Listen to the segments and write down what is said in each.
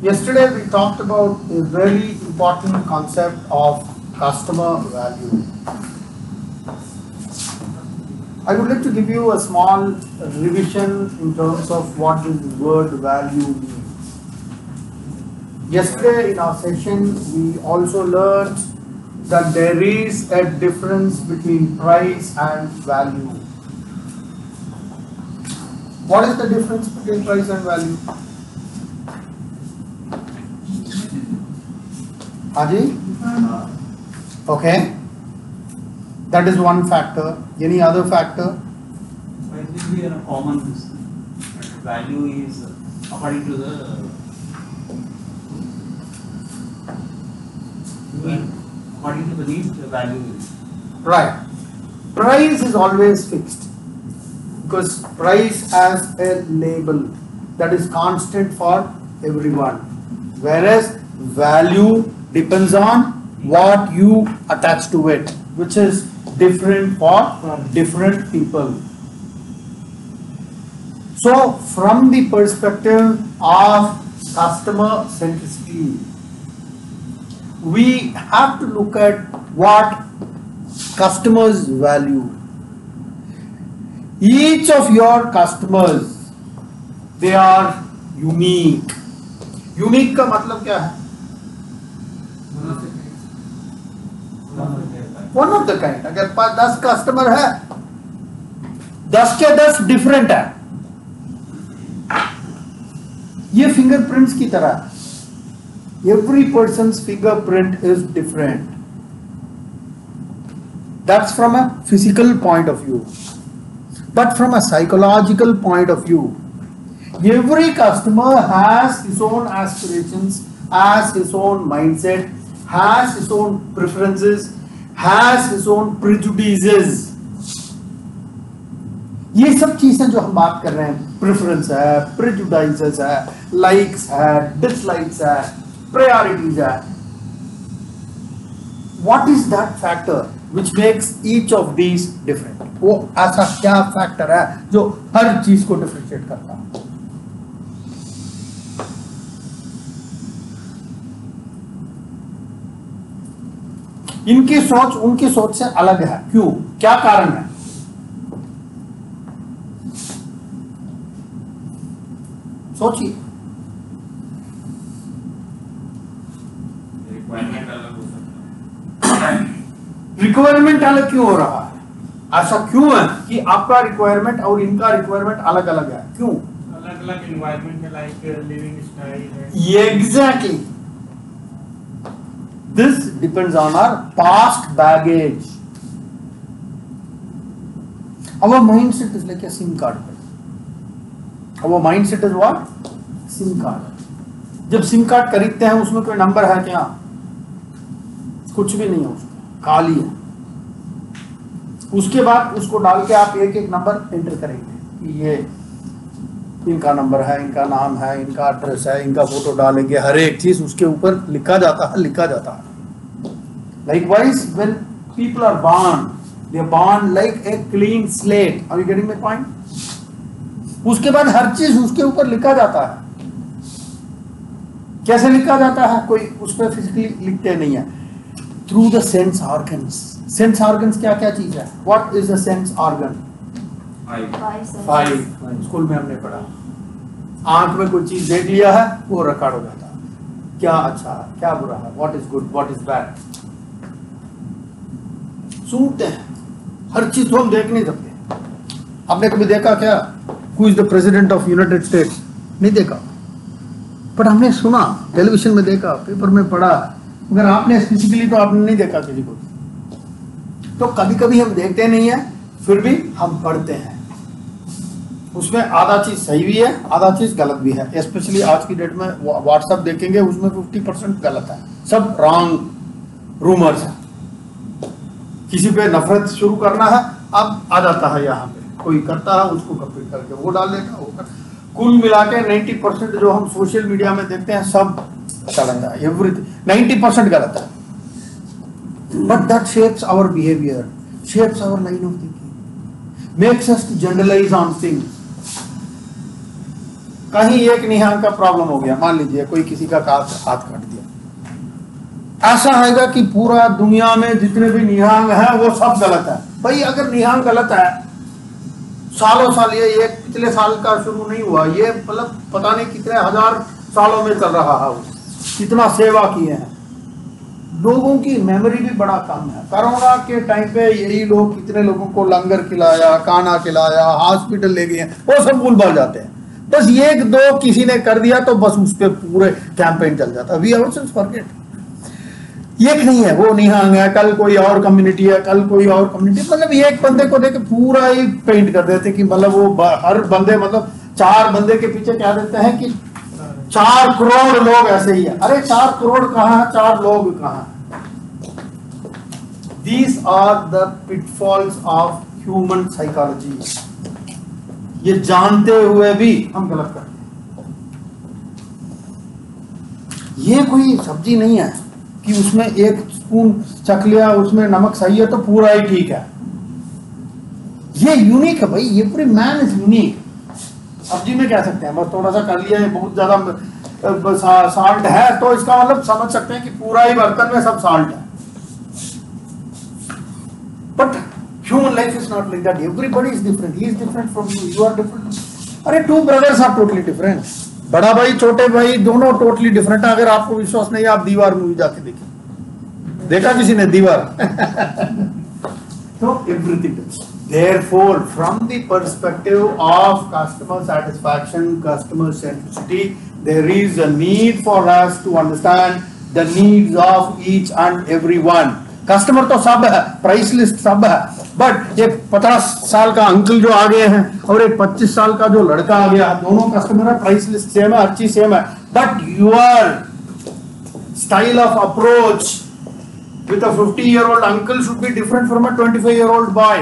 Yesterday we talked about a very important concept of customer value. I would like to give you a small revision in terms of what this word value means. Yesterday in our session we also learned that there is a difference between price and value. What is the difference between price and value? Haji? Okay. That is one factor. Any other factor? Price will be a common value is according to the need. According to the need, the value is. Right. Price is always fixed because price has a label that is constant for everyone, whereas value depends on what you attach to it, which is different for different people. So from the perspective of customer centricity, we have to look at what customers value. Each of your customers, they are unique. Unique का मतलब क्या है? One of the kind. अगर 10 customer है, 10 के 10 different है. ये fingerprints की तरह है. Every person's fingerprint is different. That's from a physical point of view. But from a psychological point of view, every customer has his own aspirations, has his own mindset, has his own preferences, has his own prejudices. ये सब चीजें जो हम बात कर रहे हैं, preference है, प्रेजुडाइसेस है, लाइक्स है, डिसलाइक्स है, प्रायोरिटीज है. What is that factor which makes each of these different? वो ऐसा क्या फैक्टर है जो हर चीज को डिफरेंशिएट करता है? इनकी सोच उनकी सोच से अलग है. क्यों? क्या कारण है? सोचिए. रिक्वायरमेंट अलग क्यों हो रहा है? ऐसा क्यों है कि आपका रिक्वायरमेंट और इनका रिक्वायरमेंट अलग अलग है? क्यों? अलग अलग एनवायरनमेंट है, लाइक लिविंग स्टाइल है. Exactly. This depends on our past baggage. Our mindset is like a SIM card. Our mindset is what? SIM card. जब SIM card खरीदते हैं उसमें कोई नंबर है क्या? कुछ भी नहीं है, उसका खाली है. उसके बाद उसको डाल के आप एक एक नंबर एंटर करेंगे. ये इनका नंबर है, इनका नाम है, इनका एड्रेस है, इनका फोटो डालेंगे. हर एक चीज उसके ऊपर लिखा जाता है. Likewise, when people are born, they are born like a clean slate. Are you getting my point? उसके बाद हर चीज उसके ऊपर लिखा जाता है. कैसे लिखा जाता है? कोई उस पर फिजिकली लिखते नहीं है. Through the sense organs. Sense organs क्या क्या चीज है? What is a sense organ? Five. School में हमने पढ़ा. आंख में कोई चीज देख लिया है, वो रिकॉर्ड हो जाता है. क्या अच्छा है, क्या बुरा है, what is good, what is bad. सुनते हैं. हर चीज तो हम देख नहीं सकते. आपने कभी देखा क्या? Who is the president of United States? नहीं देखा. पर हमने सुना, टेलीविजन में देखा, पेपर में पढ़ा. अगर आपने फिजिकली तो आपने नहीं देखा किसी को. तो कभी कभी हम देखते नहीं है, फिर भी हम पढ़ते हैं. उसमें आधा चीज सही भी है, आधा चीज गलत भी है. स्पेशली आज की डेट में व्हाट्सएप देखेंगे, उसमें 50% गलत है. सब रॉन्ग रूमर्स है. किसी पे नफरत शुरू करना है, अब आ जाता है यहाँ पे. कोई करता है, उसको कॉपी करके वो डाल देगा. वो कुल मिला के 90% जो हम सोशल मीडिया में देखते हैं सब गलत है. एवरीथिंग 90% गलत है. But that shapes our behavior, shapes our line of thinking, makes us to generalize on things. कहीं एक निहंग का प्रॉब्लम हो गया, मान लीजिए कोई किसी का हाथ काट दिया, ऐसा आएगा कि पूरा दुनिया में जितने भी निहंग हैं वो सब गलत है। भाई अगर निहंग गलत है, सालों साल ये पिछले साल का शुरू नहीं हुआ, ये मतलब पता नहीं कितने हजार सालों में चल रहा है, कितना सेवा किए हैं। लोगों की मेमोरी भी बड़ा कम है। कोरोना के टाइम पे यही लोग कितने लोगों को लंगर खिलाया, खाना खिलाया, हॉस्पिटल ले गए, वो सब भूल भाल जाते हैं। बस एक दो किसी ने कर दिया तो बस उस पर पूरे कैंपेन चल जाता। वी आल्सो फॉरगेट, एक नहीं है, वो निहंग है, कल कोई और कम्युनिटी है, कल कोई और कम्युनिटी, मतलब एक बंदे को देख पूरा ही पेंट कर देते कि मतलब वो हर बंदे, मतलब 4 बंदे के पीछे क्या देते हैं कि 4 करोड़ लोग ऐसे ही है। अरे 4 करोड़ कहाँ है, 4 लोग कहाँ? These are the pitfalls of human psychology. ये जानते हुए भी हम गलत करते हैं। ये कोई सब्जी नहीं है कि उसमें 1 स्पून चख लिया, उसमें नमक सही है तो पूरा ही ठीक है। ये यूनिक है भाई, ये पूरी मैन इज यूनिक। सब्जी में कह सकते हैं बस थोड़ा सा कर लिया, बहुत ज्यादा साल्ट है तो इसका मतलब समझ सकते हैं कि पूरा ही बर्तन में सब साल्ट है। But human life is not like that. Everybody is different. He is different from you. You are different. अरे 2 brothers are totally different. बड़ा भाई छोटे भाई दोनों टोटली डिफरेंट है। अगर आपको विश्वास नहीं है, आप दीवार मूवी जाके देखिए। देखा किसी ने दीवार? तो everything. Therefore, from the perspective of customer satisfaction, customer centricity, there is a need for us to understand the needs of each and every one. Customer तो सब है, प्राइस लिस्ट सब है, बट एक 50 साल का अंकल जो आ गए हैं और एक 25 साल का जो लड़का आ गया, दोनों कस्टमर है, प्राइस लिस्ट सेम है, हर चीज सेम है, but your style of approach with a 50-year-old uncle should be different from a 25-year-old boy.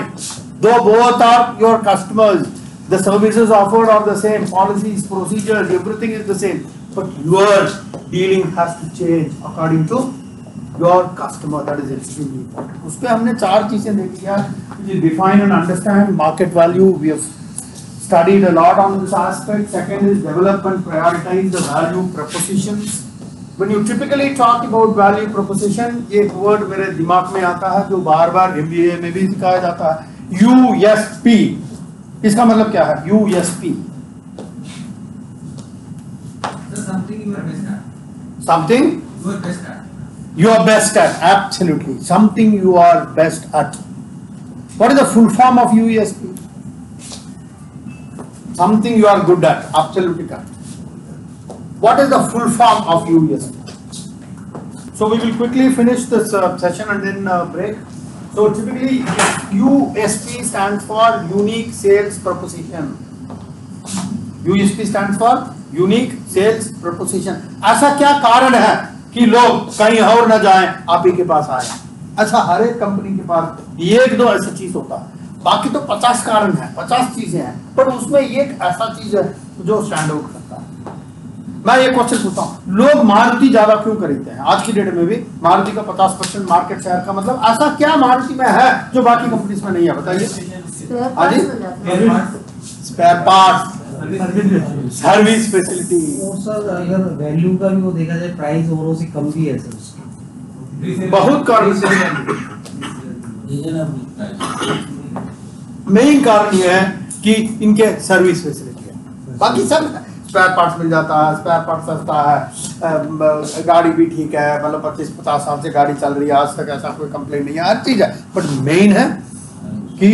Though both are your customers, the services offered are the same, policies, procedures, everything is the same, but your dealing has to change according to your customer. That is extremely important. उस पे हमने 4 चीजें देख लिया, define and understand market value. We have studied a lot on this aspect. Second is develop and prioritize the value propositions. When you typically talk about value proposition, एक word मेरे दिमाग में आता है जो बार-बार MBA में भी सिखाया जाता है, USP. इसका मतलब क्या है? USP. Something you are best at. Something You are best at. you are best at. Absolutely. Something you are best at. What is the full form of USP? Something you are good at. Absolutely correct. What is the full form of USP? So we will quickly finish this session and then break. So typically USP stands for unique sales proposition. USP stands for unique sales proposition. ऐसा क्या कारण है कि लोग कहीं और न जाएं, आप ही के पास आए? ऐसा हर एक कंपनी के पास 1-2 ऐसी चीज होता है, बाकी तो 50 कारण है, 50 चीजें हैं, पर उसमें एक ऐसा चीज है जो स्टैंड आउट करता है। मैं ये क्वेश्चन पूछता हूँ, लोग मारुति ज्यादा क्यों खरीदते हैं? आज की डेट में भी मारुति का 50% मार्केट शेयर का मतलब ऐसा क्या मारुति में है जो बाकी कंपनीज में नहीं है? बताइए। Spare parts, service facility. और सर अगर वैल्यू का भी वो देखा जाए, प्राइस औरों से कम भी है सर उसकी। बहुत कारण, मेन कारण ये है कि इनके सर्विस फैसिलिटी है, बाकी सब स्पेयर पार्ट्स मिल जाता है, स्पेयर पार्ट्स सस्ता है, गाड़ी भी ठीक है, मतलब 25-50 साल से गाड़ी चल रही है, आज तक ऐसा कोई कंप्लेंट नहीं है, हर चीज है, बट मेन है कि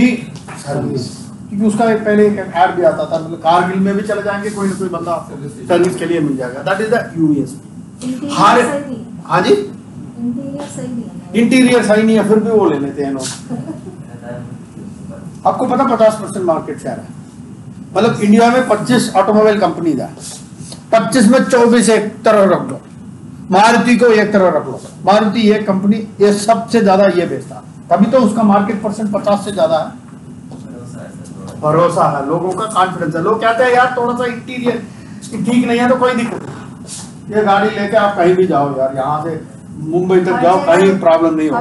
सर्विस। क्योंकि उसका एक पहले एक ऐड भी आता था, मतलब कारगिल में भी चले जाएंगे कोई ना कोई बंदा आपको सर्विस के लिए मिल जाएगा। That is the USP. हाँ जी, इंटीरियर सही नहीं है, फिर भी वो ले लेते हैं लोग। आपको पता 50% मार्केट शेयर है, मतलब इंडिया में 25 ऑटोमोबाइल कंपनीज है, 25 में 24 एक तरह रख लो, मारुति को एक तरह रख लो, मारुति एक कंपनी ये सबसे ज्यादा ये बेचता, तभी तो उसका मार्केट परसेंट 50 से ज्यादा है। भरोसा है, लोगों का कॉन्फिडेंस है। लोग कहते हैं यार थोड़ा सा इंटीरियर ठीक नहीं है तो कोई दिक्कत नहीं, ये गाड़ी लेके आप कहीं भी जाओ यार, यहाँ से मुंबई तक जाओ, कहीं प्रॉब्लम नहीं होगा।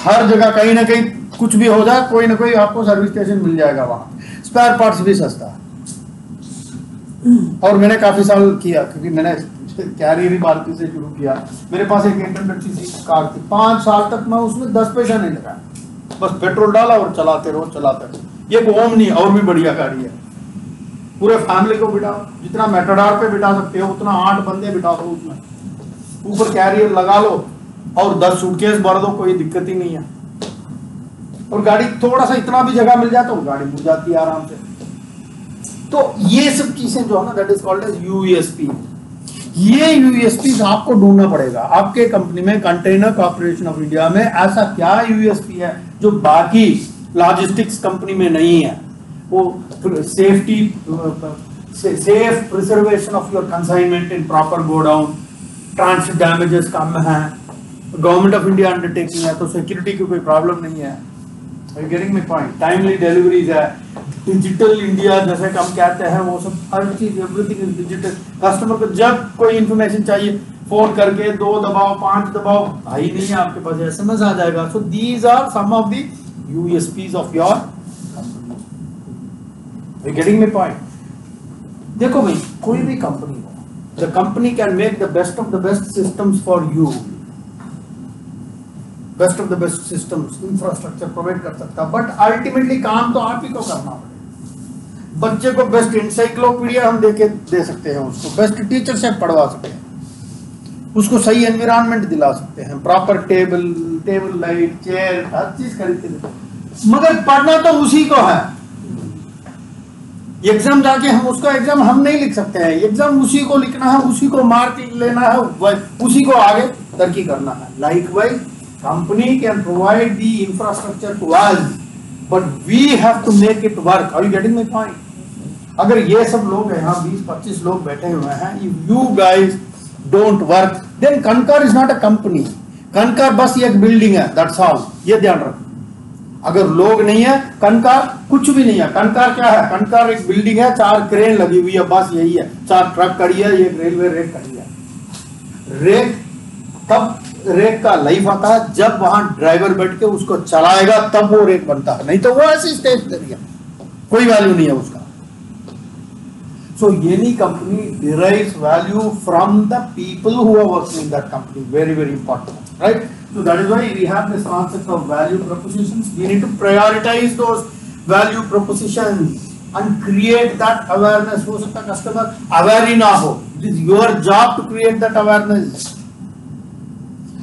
हर जगह कहीं ना कहीं कुछ भी हो जाए, कोई ना कोई आपको सर्विस स्टेशन मिल जाएगा वहाँ। स्पेयर पार्ट्स भी सस्ता है, और मैंने काफी साल किया, क्योंकि मैंने कैरियर ही मारुति से शुरू किया। मेरे पास एक 800cc कार थी, 5 साल तक मैं उसमें 10 पैसा नहीं लगाया, बस पेट्रोल डाला और चलाते रहो। ये ओमनी और भी बढ़िया गाड़ी है, पूरे फैमिली को बिठाओ, जितना मेटाडोर पे बिठा सकते हो उतना 8 बंदे बिठा दो उसमें, ऊपर कैरियर लगा लो और 10 सूटकेस भर दो, कोई दिक्कत ही नहीं है। और गाड़ी थोड़ा सा इतना भी जगह मिल जाए तो गाड़ी मुड़ जाती है आराम से। तो ये सब चीजें जो है ना, that is called as USP. ये यूएसपी आपको ढूंढना पड़ेगा आपके कंपनी में, कंटेनर कॉर्पोरेशन ऑफ इंडिया में ऐसा क्या यूएसपी है जो बाकी लॉजिस्टिक्स कंपनी में नहीं है। वो safety, safe preservation of your consignment in proper godown, transit damages कम है, गवर्नमेंट ऑफ इंडिया अंडरटेकिंग है तो सिक्योरिटी की कोई प्रॉब्लम नहीं है। Are you getting my point? Timely deliveries है, डिजिटल इंडिया जैसे हम कहते हैं, वो सब हर चीज, एवरीथिंग इज डिजिटल। कस्टमर को जब कोई इंफॉर्मेशन चाहिए फोन करके 2 दबाओ 5 दबाओ, भाई नहीं है आपके पास, एसएमएस आ जाएगा। So these are some of the USPs of your company. Are you getting my point? देखो भाई, कोई भी कंपनी हो, the company can make the best of the best systems for you, best of the best systems, infrastructure provide कर सकता, but ultimately काम तो आप ही को करना पड़ेगा। बच्चे को बेस्ट इंसाइक्लोपीडिया हम दे सकते हैं, उसको बेस्ट टीचर से पढ़वा सकते हैं, उसको सही एनवायरनमेंट दिला सकते हैं, प्रॉपर टेबल लाइट चेयर हर चीज खरीद के देते हैं, मगर पढ़ना तो उसी को है। एग्जाम जाके हम उसका एग्जाम हम नहीं लिख सकते हैं, एग्जाम उसी को लिखना है, उसी को मार्क लेना है, उसी को आगे तरक्की करना है। Likewise company can provide the infrastructure to us, but we have to make it work. Are you getting my point? अगर ये सब लोग यहाँ 20-25 लोग बैठे हुए हैं, if you guys don't work, then Kankar is not a company. Kankar बस एक बिल्डिंग है, that's all. ये ध्यान रखो। अगर लोग नहीं है, Kankar कुछ भी नहीं है। Kankar क्या है? Kankar एक बिल्डिंग है, 4 क्रेन लगी हुई है, बस यही है। 4 ट्रक खड़ी है, एक रेलवे रेक खड़ी है। रेक तब रेक का लाइफ आता है जब वहां ड्राइवर बैठ के उसको चलाएगा, तब वो रेक बनता है, नहीं तो वो ऐसी स्टेशनरी है, कोई वैल्यू नहीं है उसका। So any company derives value from the people who are working in that company, very very important, right? So that is why we have this concept of value propositions. We need to prioritize those value propositions and create that awareness। हो सकता है customer aware ही ना हो, it is your job to create that awareness.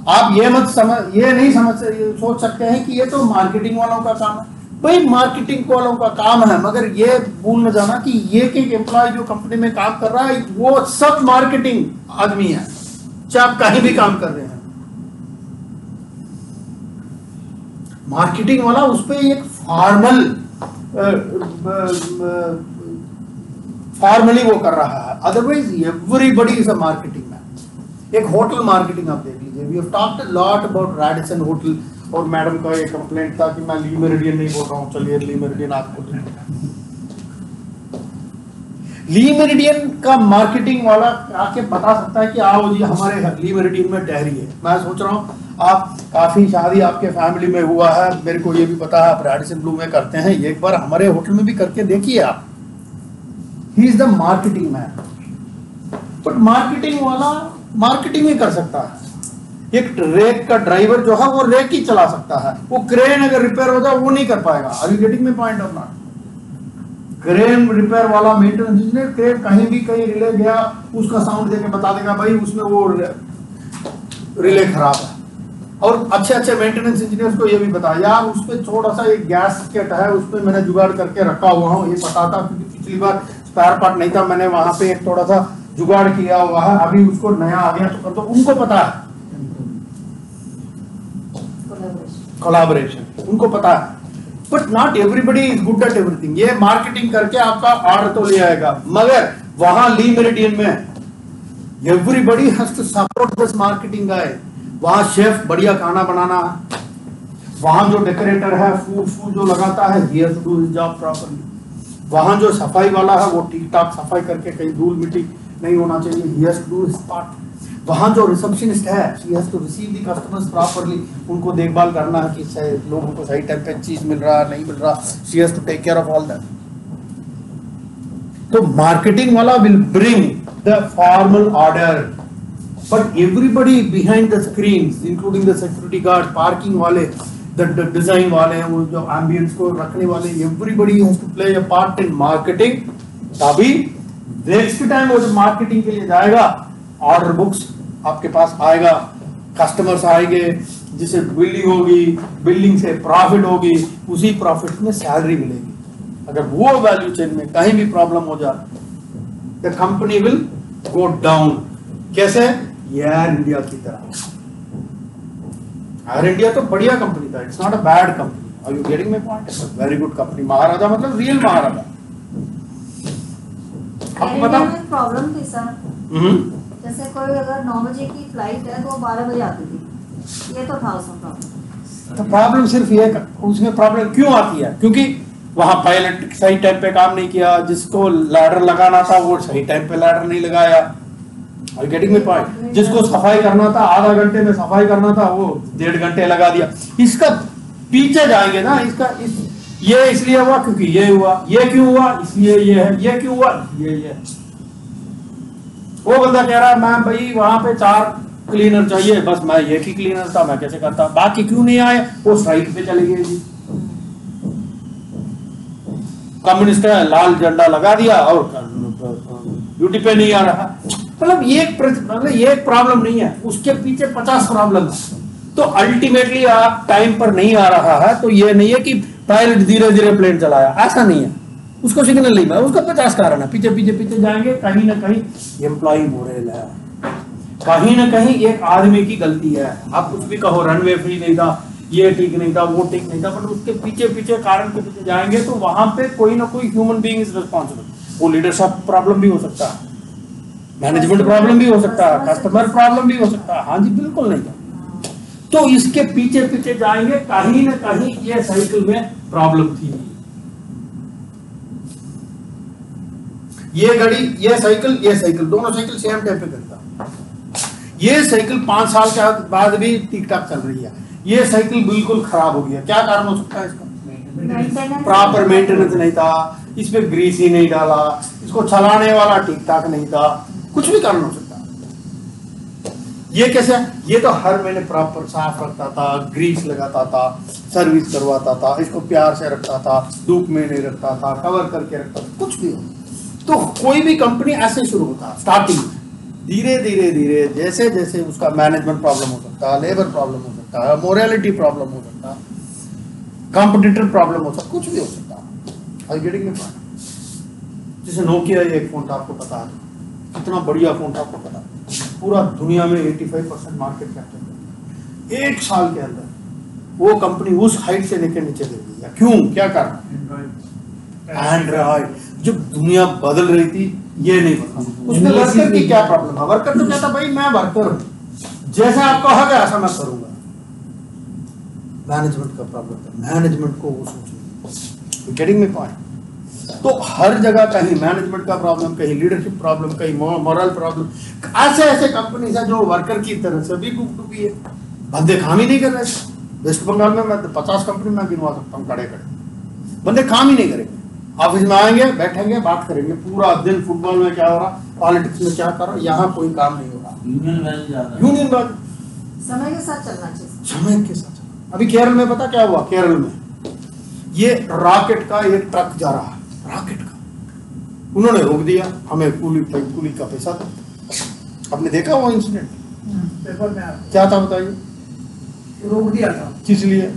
आप ये नहीं सोच सकते हैं कि ये तो मार्केटिंग वालों का काम है। भाई मार्केटिंग वालों का काम है, मगर ये भूल न जाना कि ये एक एम्प्लॉय जो कंपनी में काम कर रहा है वो सब मार्केटिंग आदमी है, चाहे आप कहीं भी काम कर रहे हैं। मार्केटिंग वाला उस पर एक फॉर्मली वो कर रहा है, otherwise everybody is a marketing man. एक होटल मार्केटिंग आप देख लीजिए, we have talked a lot about Radisson hotel, और मैडम का ये कंप्लेंट था कि मैं ली मेरिडियन नहीं बोल रहा हूँ, चलिए ली मेरिडियन आपको ली मेरिडियन का मार्केटिंग वाला आके बता सकता है कि आओ जी हमारे ली मेरिडियन में ठहरिए। मैं सोच रहा हूँ आप काफी शादी आपके फैमिली में हुआ है, मेरे को ये भी पता है आप रैडिसन ब्लू में करते हैं, एक बार हमारे होटल में भी करके देखिए आप। He is the marketing man, but marketing वाला मार्केटिंग ही कर सकता है। एक रेक का ड्राइवर जो है वो रेक ही चला सकता है, वो क्रेन अगर रिपेयर हो जाए वो नहीं कर पाएगा। Are you getting my point और नॉट? क्रेन रिपेयर वाला मेंटेनेंस इंजीनियर क्रेन कहीं भी कहीं रिले गया, उसका साउंड देके बता देगा भाई उसमें वो रिले खराब है। और अच्छे अच्छे मेंटेनेंस इंजीनियर्स को ये भी बता, यार उस पर थोड़ा सा एक गैस किट है, उस पर मैंने जुगाड़ करके रखा हुआ हूँ, ये पता था क्योंकि पिछली बार स्पेयर पार्ट नहीं था, मैंने वहां पे एक थोड़ा सा जुगाड़ किया हुआ है, अभी उसको नया आ गया तो उनको पता है। कोलैबोरेशन उनको पता है, but not everybody is good at everything. ये मार्केटिंग करके आपका ऑर्डर तो ले आएगा, मगर वहां ली मेरिडियन में everybody has to support this marketing guy. वहां शेफ बढ़िया खाना बनाना, वहां जो डेकोरेटर है फूड जो लगाता है, he has to do his job properly. वहां जो सफाई वाला है वो ठीक ठाक सफाई करके कहीं धूल मिट्टी नहीं होना चाहिए, he has to do his part। वहां जो रिसेप्शनिस्ट है, she has to receive the customers properly, उनको देखभाल करना है कि लोगों को सही टाइम पे चीज मिल रहा नहीं मिल रहा, she has to take care of all that। तो मार्केटिंग वाला will bring the formal order, but everybody behind the screen including the security guard, parking वाले, द डिजाइन वाले, वो जो एम्बियंस को रखने वाले, everybody has to play a part in marketing. तभी नेक्स्ट टाइम वो जब मार्केटिंग के लिए जाएगा, ऑर्डर बुक्स आपके पास आएगा, कस्टमर्स आएंगे, जिसे बिल्डिंग होगी, बिल्डिंग से प्रॉफिट होगी, उसी प्रॉफिट में सैलरी मिलेगी। अगर वो वैल्यू चेन में कहीं भी प्रॉब्लम हो जाए, the company will go down. कैसे? एयर इंडिया की तरह। एयर इंडिया तो बढ़िया कंपनी था, it's not a bad company. Are you getting my point? Very good company. Maharaja मतलब रियल महाराजा। आपको पता प्रॉब्लम थी सर, जैसे कोई अगर 9 बजे की फ्लाइट है तो वो 12 बजे आती थी, ये तो था उसमें प्रॉब्लम। तो प्रॉब्लम सिर्फ ये, उसमें प्रॉब्लम क्यों आती है? क्योंकि वहां पायलट सही टाइम पे काम नहीं किया, जिसको लैडर लगाना था वो सही टाइम पे लैडर नहीं लगाया। Are you getting my point? जिसको सफाई करना था आधा घंटे में सफाई करना था, वो 1.5 घंटे लगा दिया। इसका पीछे जाएंगे ना, ये इसलिए हुआ क्योंकि ये हुआ, ये क्यों हुआ इसलिए ये है, ये क्यों हुआ ये। वो बंदा कह रहा है मैम भाई वहां पे 4 क्लीनर चाहिए, बस मैं एक ही क्लीनर था, मैं कैसे करता, बाकी क्यों नहीं आए? वो स्ट्राइक पे चले गए जी। कम्युनिस्ट है, लाल झंडा लगा दिया और ड्यूटी पे नहीं आ रहा। मतलब ये प्रॉब्लम नहीं है, उसके पीछे 50 प्रॉब्लम है। तो अल्टीमेटली आप टाइम पर नहीं आ रहा है, तो ये नहीं है कि पायलट धीरे धीरे प्लेन चलाया, ऐसा नहीं है। उसको सिग्नल नहीं मिला, उसका 50 कारण है। पीछे पीछे पीछे जाएंगे, कहीं ना कहीं एम्प्लॉय मोरेल है, कहीं ना कहीं एक आदमी की गलती है। आप कुछ भी कहो, रनवे फ्री नहीं था, ये ठीक नहीं था, वो ठीक नहीं था, बट उसके पीछे पीछे कारण के पीछे जाएंगे तो वहां पे कोई ना कोई ह्यूमन बीइंग इज रिस्पॉन्सिबल। वो लीडरशिप प्रॉब्लम भी हो सकता है, मैनेजमेंट प्रॉब्लम भी हो सकता है, कस्टमर प्रॉब्लम भी हो सकता है। हाँ जी, बिल्कुल नहीं था। तो इसके पीछे पीछे जाएंगे, कहीं ना कहीं ये साइकिल में प्रॉब्लम थी। ये घड़ी, ये साइकिल दोनों साइकिल सेम टाइम पे करता। ये साइकिल 5 साल के बाद भी ठीक ठाक चल रही है, ये साइकिल बिल्कुल खराब हो गया। क्या कारण हो सकता है इसका? प्रॉपर मेंटेनेंस नहीं था, इसमें ग्रीस ही नहीं डाला, इसको चलाने वाला ठीक ठाक नहीं था, कुछ भी कारण हो सकता है। ये कैसे? ये तो हर महीने प्रॉपर साफ रखता था, ग्रीस लगाता था, सर्विस करवाता था, इसको प्यार से रखता था, धूप में नहीं रखता था, कवर करके रखता था, कुछ भी हो। तो कोई भी कंपनी ऐसे शुरू होता है स्टार्टिंग में, धीरे धीरे धीरे जैसे जैसे उसका मैनेजमेंट प्रॉब्लम हो सकता है, लेबर प्रॉब्लम हो सकता है, मोरालिटी प्रॉब्लम हो सकता है, कॉम्पिटिटर प्रॉब्लम हो सकता है, कुछ भी हो सकता है। Are you getting my point? जैसे नोकिया एक फोन था, आपको पता है, कितना बढ़िया फोन था, आपको पता है, पूरा दुनिया में 85% मार्केट कैप्चर कर 1 साल के अंदर। वो कंपनी उस हाइट से लेकर नीचे गिर गई। क्यों? क्या कारण? एंड्रॉइड। जब दुनिया बदल रही थी, ये नहीं बदला। उसमें वर्कर की क्या प्रॉब्लम है? वर्कर तो कहता भाई मैं वर्कर हूं, जैसा आप कहोगे ऐसा मैं करूंगा। मैनेजमेंट का प्रॉब्लम है, मैनेजमेंट को वो सोचना। Getting my point? तो हर जगह कहीं मैनेजमेंट का प्रॉब्लम, कहीं लीडरशिप प्रॉब्लम, कहीं मोरल प्रॉब्लम। ऐसे ऐसे कंपनीज है जो वर्कर की तरह से भी डूबी है, बंदे काम ही नहीं कर रहे। वेस्ट बंगाल में मैं 50 कंपनी में गिनवा सकता हूँ, खड़े बंदे काम ही नहीं करेंगे। ऑफिस में आएंगे, बैठेंगे, बात करेंगे पूरा दिन, फुटबॉल में क्या हो रहा, पॉलिटिक्स में क्या कर रहा, यहाँ कोई काम नहीं हो रहा। यूनियन वाले समय के साथ चलना चाहिए, समय के साथ। अभी केरल में पता क्या हुआ? केरल में ये रॉकेट का एक ट्रक जा रहा है, रॉकेट का, उन्होंने रोक दिया, हमें कुली का पैसा था। आपने देखा वो इंसिडेंट? पेपर में क्या था बताइए? रोक दिया था। किस लिए?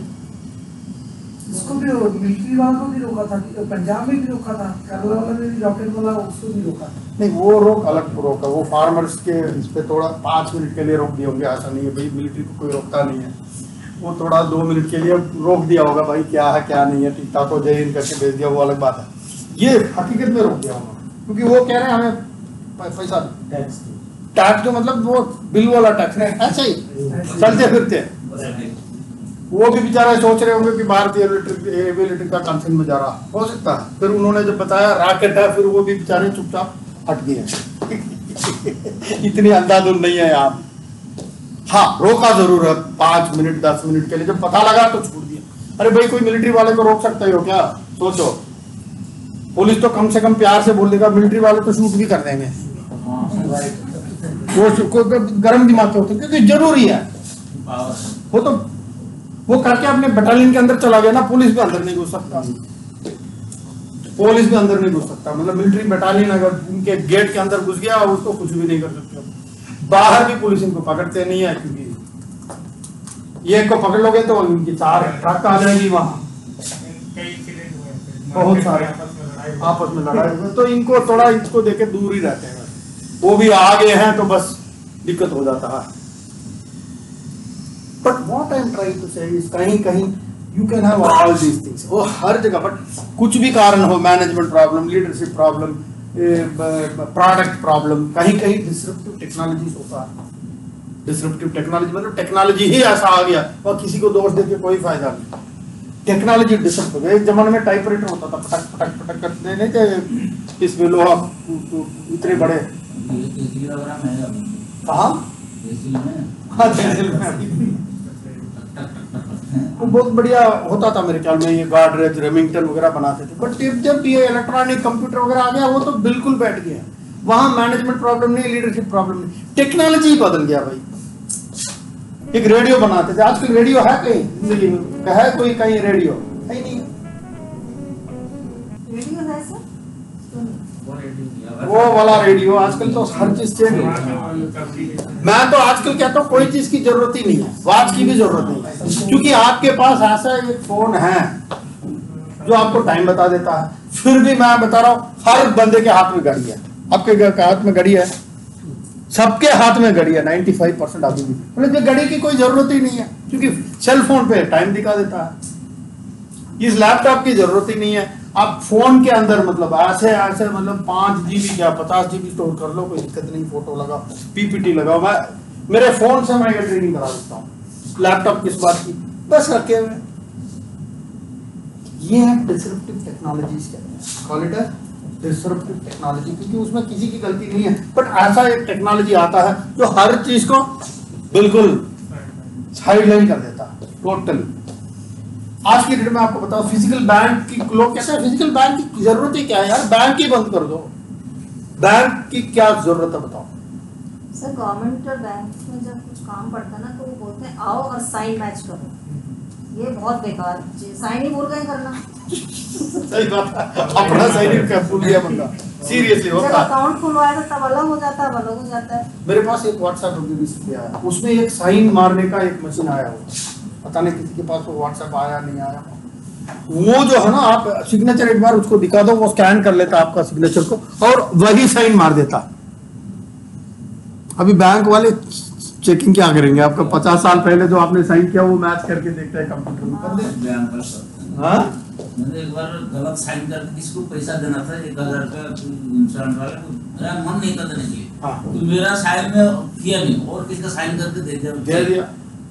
उसको भी मिलिट्री वालों को भी रोका था, पंजाब में भी रोका था, केरला वाला ने भी रॉकेट वाला उसको भी रोका था। नहीं, वो रोक अलग रोका, वो फार्मर्स के इस पे थोड़ा 5 मिनट के लिए रोक दिए होंगे। ऐसा नहीं है भाई, मिलिट्री को कोई रोकता नहीं है, वो थोड़ा 2 मिनट के लिए रोक दिया होगा, भाई क्या है क्या नहीं है, ठीक ठाक हो, जय हिंद करके भेज दिया, वो अलग बात है। ये हकीकत में रोक दिया उन्होंने, क्योंकि वो कह रहे हैं हमें पैसा टैक्स, जो मतलब वो बिल वाला टैक्स है, ऐसे ही चलते फिरते। वो भी बेचारे सोच रहे होंगे कि भारतीय इलेक्ट्रिक का कंसेंट में जा रहा हो सकता है। फिर उन्होंने जब बताया रॉकेट है, फिर वो भी बेचारे चुपचाप हट गए। इतनी अंधाधुंध नहीं है यहाँ। हाँ, रोका जरूर है 5 मिनट 10 मिनट के लिए, जब पता लगा तो छोड़ दिया। अरे भाई, कोई मिलिट्री वाले को रोक सकते हो क्या? सोचो, पुलिस तो कम से कम प्यार से बोल देगा, मिलिट्री वाले तो शूट भी कर देंगे। वो गर्म दिमाग के होते हैं क्योंकि जरूरी है। वो तो वो करके अपने बटालियन के अंदर चला गया ना, पुलिस भी अंदर नहीं घुस सकता, पुलिस भी अंदर नहीं घुस सकता। मतलब मिलिट्री बटालियन अगर उनके गेट के अंदर घुस गया उसको कुछ भी नहीं कर सकते। बाहर भी पुलिस इनको पकड़ते नहीं है, क्योंकि ये को पकड़ लोगे तो उनकी 4 ट्रक आ जाएगी वहां, बहुत सारे आपस में लड़ाई हुए, तो इनको थोड़ा इसको देके दूर ही रहते हैं। वो भी आ गए हैं तो बस दिक्कत हो जाता है। But what I am trying to say is कहीं कहीं you can have all these things, वो हर जगह, बट कुछ भी कारण हो, management problem, leadership problem, product problem, कहीं कहीं डिसरप्टिव टेक्नोलॉजी होता है। डिसरप्टिव टेक्नोलॉजी मतलब टेक्नोलॉजी ही ऐसा आ गया और किसी को दोष देके कोई फायदा नहीं। टेक्नोलॉजी डिसरप्ट हो गया। एक जमाने में टाइपराइटर होता था, पटक पटक पटक करते नहीं थे, इसमें लोहा इतने बड़े कहाँ, हाँ तहसील में वो बहुत बढ़िया होता था मेरे ख्याल में, ये गार्डरेज रेमिंगटन वगैरह बनाते थे। बट जब ये इलेक्ट्रॉनिक कंप्यूटर वगैरह आ गया वो तो बिल्कुल बैठ गया। वहां मैनेजमेंट प्रॉब्लम नहीं, लीडरशिप प्रॉब्लम नहीं, टेक्नोलॉजी ही बदल गया भाई। एक रेडियो बनाते थे, आजकल रेडियो है कहीं जिंदगी में, है कोई कहीं रेडियो है ही नहीं। रेडियो है सर, वो वाला रेडियो आजकल तो हर चीज चेंज हो गई। मैं तो आजकल कहता हूँ कोई चीज की जरूरत ही नहीं है, वॉच की भी जरूरत नहीं है, क्योंकि आपके पास ऐसा एक फोन है जो आपको टाइम बता देता है। फिर भी मैं बता रहा हूँ हर बंदे के हाथ में घड़ी है, आपके हाथ में घड़ी है, सबके हाथ में घड़ी है 95% अभी भी। मतलब घड़ी की कोई जरूरत ही नहीं है, क्योंकि सेल फोन पे टाइम दिखा देता है। इस लैपटॉप की जरूरत ही नहीं है। आप फोन के अंदर मतलब ऐसे ऐसे मतलब 5 GB क्या 50 GB स्टोर कर लो, कोई दिक्कत नहीं। फोटो लगाओ, PPT लगाओ, मैं मेरे फोन से मैं ये ट्रेनिंग करा देता हूँ। लैपटॉप किस बात की, बस रखे हुए। ये है डिसरप्टिव टेक्नोलॉजीज कहते हैं, कॉल इट डिसरप्टिव टेक्नोलॉजी, क्योंकि उसमें किसी की गलती नहीं है। बट ऐसा एक टेक्नोलॉजी आता है जो हर चीज को बिल्कुल साइडलाइन कर देता है टोटली। आज की डेट में आपको बताओ, फिजिकल बैंक की लोग कैसे है, फिजिकल बैंक की जरूरत ही क्या है यार, बैंक ही बंद कर दो। बैंक की क्या जरूरत है बताओ सर। गवर्नमेंट और बैंक में जब कुछ काम पड़ता है ना तो वो बोलते हैं आओ और साइन मैच करो, ये बहुत बेकार चीज, साइन ही भूल गए करना। सही बात है, अपना साइन कर भूल गया बंदा, सीरियसली जब होता है। अकाउंट खुलवाया तो तब अलग हो जाता है, अलग हो जाता है। मेरे पास एक व्हाट्सएप एप्लीकेशन आया, उसमें एक साइन मारने का एक मशीन आया हुआ, पता नहीं किसी के पास वो व्हाट्सएप आया नहीं आया। वो जो है ना, आप सिग्नेचर एक बार उसको दिखा दो, वो स्कैन कर लेता आपका सिग्नेचर को और वही साइन मार देता। अभी बैंक वाले चेकिंग क्या करेंगे, आपका 50 साल पहले जो आपने साइन किया वो मैच करके देखता है कंप्यूटर में, कर दे। हाँ मैंने एक बार गलत साइन करके किसको पैसा देना था 1000 का इंश्योरेंस वाले को, मेरा मन नहीं था देने के लिए। हाँ। तो मेरा साइन में किया नहीं और किसका साइन करके दे दिया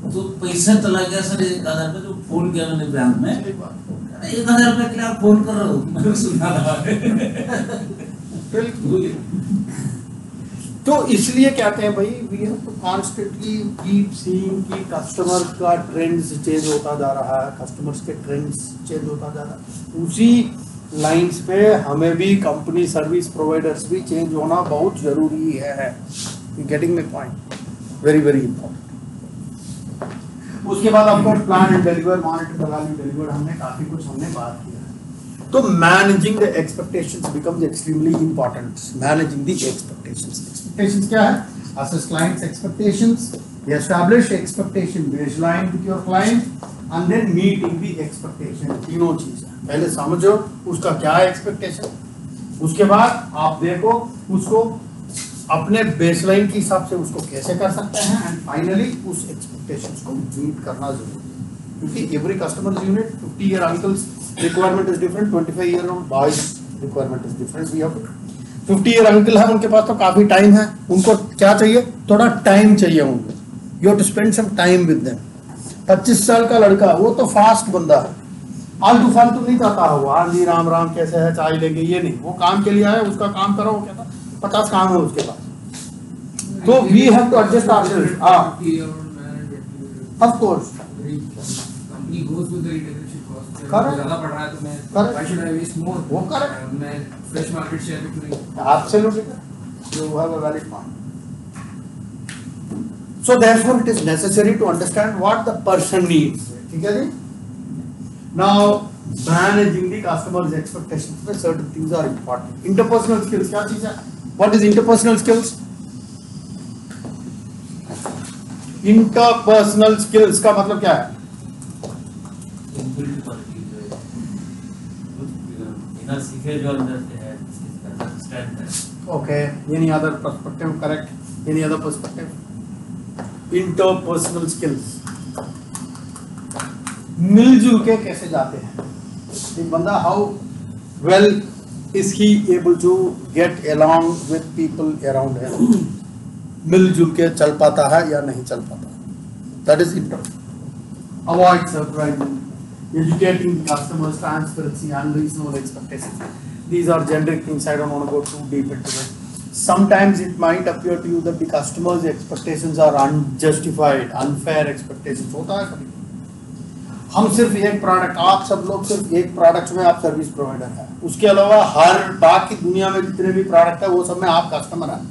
तो पैसा चला गया सर 1000 रुपये। जो फोन किया मैंने बैंक में, 1000 रुपये के लिए आप फोन कर रहे हो, मैंने सुना तो इसलिए कहते हैं भाई we have to constantly keep seeing कि कस्टमर का ट्रेंड्स चेंज होता जा रहा है, कस्टमर्स के ट्रेंड्स चेंज होता जा रहा है। उसी लाइंस पे हमें भी कंपनी सर्विस प्रोवाइडर्स भी चेंज होना बहुत जरूरी है। Getting my point, very very important. उसके बाद आपको plan and deliver, monitor the value deliver, हमने काफी कुछ हमने बात किया है। तो managing the expectations becomes extremely important. Managing the expectations, expectations क्या है, assess clients expectations, establish expectation baseline with your client and then meeting the expectation. तीनों चीजें पहले समझो उसका क्या है एक्सपेक्टेशन, उसके बाद आप देखो उसको अपने बेसलाइन के हिसाब से उसको कैसे कर सकते हैं, एंड फाइनली उस एक्सपेक्टेशंस को मीट करना जरूरी है। क्योंकि every customer unit, 50 year uncles requirement is different, 25 year old boys requirement is different. We have 50 year uncle है, उनके पास तो काफी टाइम है, उनको क्या चाहिए, थोड़ा टाइम चाहिए उनको, you have to spend some time with them. 25 साल का लड़का, वो तो फास्ट बंदा है, आलतू फालतू नहीं चाहता है वो, हाँ जी राम राम कैसे है चाय लेंगे, ये नहीं, वो काम के लिए आया, उसका काम करो, वो कहता 50 काम है उसके पास। तो we have to adjust ourselves. Of course company goes with the integration cost. Correct. ज़्यादा पड़ रहा है तो मैं Correct. why should I waste more? वो correct. मैं fresh market share पे क्यों नहीं? Absolutely, you have a valid point. So therefore, it is necessary to understand what the person needs. ठीक है जी? Now, managing the customer's expectations में certain things are important. Interpersonal skills क्या चीज़ है? What is interpersonal skills? Interpersonal skills का मतलब क्या है? Inbuilt quality जो है बिना सीखे जो अंदर से है इसका स्ट्रेंथ है. Okay. Any other perspective? Correct. Any other perspective? Interpersonal skills. मिलजुल के कैसे जाते हैं? एक बंदा how well is he able to get along with people around him? मिलजुल के चल पाता है या नहीं चल पाता? That is inter. Avoid surprising, educating customers, transparency, unreasonable expectations. These are generic things. I don't want to go too deep into it. Sometimes it might appear to you that the customer's expectations are unjustified, unfair expectations. होता है कभी. हम सिर्फ एक product, आप सब लोग सिर्फ एक प्रोडक्ट में आप सर्विस प्रोवाइडर है. उसके अलावा हर बाकी दुनिया में जितने भी प्रोडक्ट है वो सब में आप कस्टमर हैं.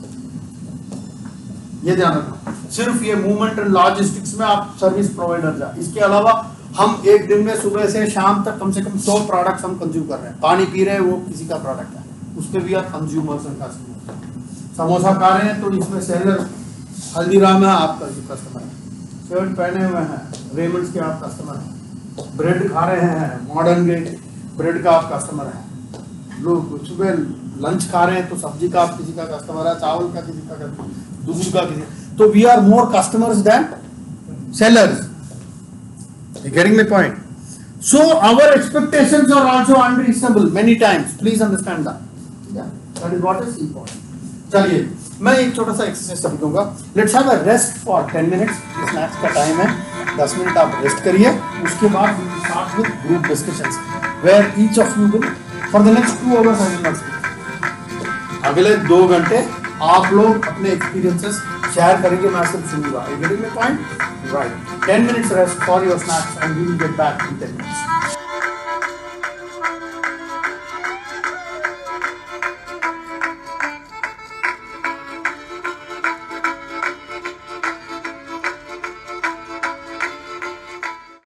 ये ध्यान रखना. सिर्फ ये मूवमेंट एंड लॉजिस्टिक्स में आप सर्विस प्रोवाइडर हैं. इसके अलावा हम एक दिन में सुबह से शाम तक कम से कम 100 प्रोडक्ट्स हम कंज्यूम कर रहे हैं. पानी पी रहे हैं वो किसी का प्रोडक्ट है, उस पर भी आप कंज्यूमर्स एंड कस्टमर्स. समोसा खा रहे हैं तो इसमें सेलर हल्दीराम है, आपका कस्टमर है. शर्ट पहने हुए हैं रेमंड्स के, आप कस्टमर हैं. ब्रेड खा रहे हैं मॉडर्न गेट ब्रेड का, आप कस्टमर हैं. लोग सुबह लंच खा रहे हैं तो सब्जी का आप किसी का कस्टमर है, चावल का किसी का, दूध का किसी. तो we are more customers than sellers. You getting my point? So our expectations are also unreasonable many times. Please understand that. Yeah, that is what is important. चलिए मैं एक छोटा सा एक्सरसाइज अभी दूंगा. Let's have a rest for 10 minutes. Snacks का time है, 10 minute आप रेस्ट करिए. उसके बाद we will start with group discussions where each of you will for the next 2 hours I will not speak. अगले 2 घंटे आप लोग अपने एक्सपीरियंसेस शेयर करेंगे, मैं सिर्फ सुनूंगा. You getting my point? Right. 10 minutes rest for your snacks and we will get back in 10 minutes.